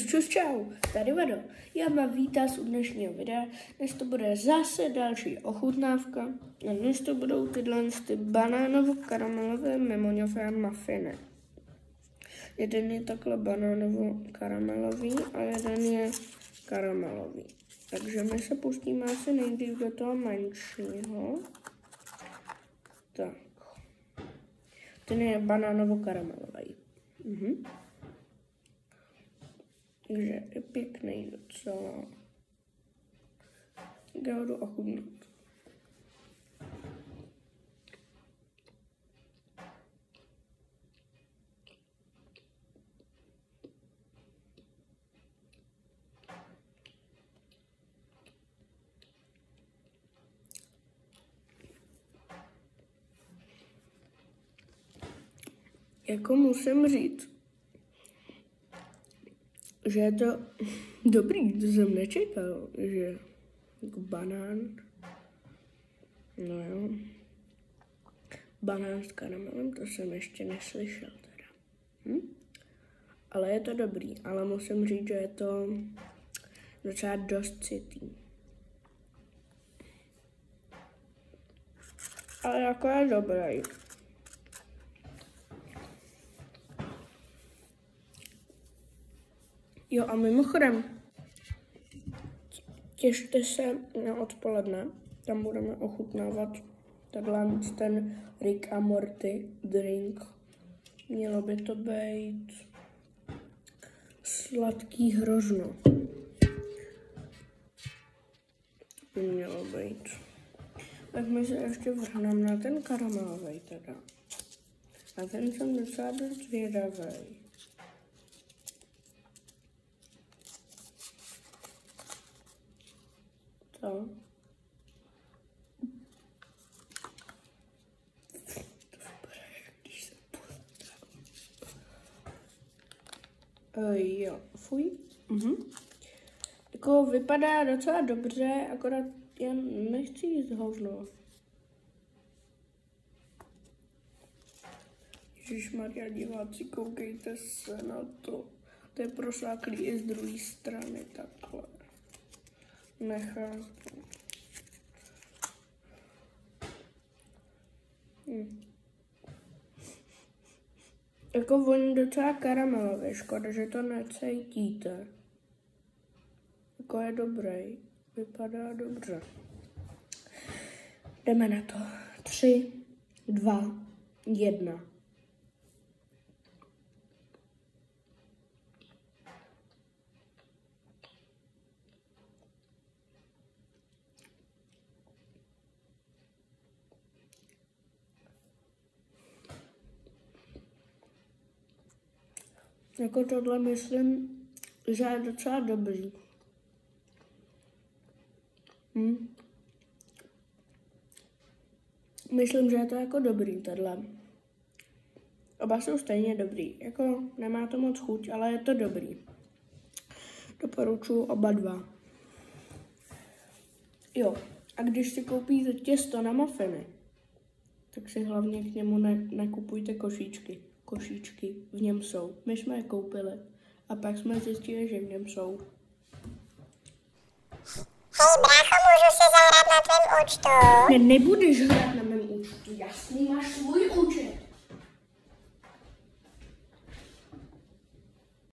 Čus čau, tady Vado. Já vám vítám u dnešního videa. Dnes to bude zase další ochutnávka. A dnes to budou tyhle banánovo-karamelové mimoňové muffiny. Jeden je takhle banánovo-karamelový a jeden je karamelový. Takže my se pustíme asi nejdřív do toho menšího. Tak. Ten je banánovo-karamelový. Takže je pěkný docela. Já ho jdu ochutnat. Jako musím říct, že je to dobrý, to jsem nečekal, že jako banán, no jo, banán s karamelem, to jsem ještě neslyšel teda, ale je to dobrý, ale musím říct, že je to docela dost citý, ale jako je dobrý. Jo a mimochodem, těšte se na odpoledne, tam budeme ochutnávat takhle ten Rick a Morty drink. Mělo by to být sladký hrozno. By mělo být. Tak my se ještě vrhneme na ten karamelový teda. A ten jsem docela dost zvědavý. To. Jo, fuj. Jako vypadá docela dobře, akorát já nechci jíst hovno. Ježišmarja, diváci, koukejte se na to. To je prosáklý i z druhé strany takhle. Nechápu. Jako voní docela karamelově, škoda, že to necítíte. Jako je dobrý, vypadá dobře. Jdeme na to. 3, 2, 1. Jako tohle myslím, že je docela dobrý. Myslím, že je to jako dobrý tohle. Oba jsou stejně dobrý. Jako nemá to moc chuť, ale je to dobrý. Doporučuji oba dva. Jo, a když si koupíte těsto na muffiny, tak si hlavně k němu nekupujte košíčky. Košíčky v něm jsou. My jsme je koupili a pak jsme zjistili, že v něm jsou. Hej brácho, můžu si zahrát na tvém účtu? Ne, nebudeš hrát na mém účtu. Jasný, máš svůj účet.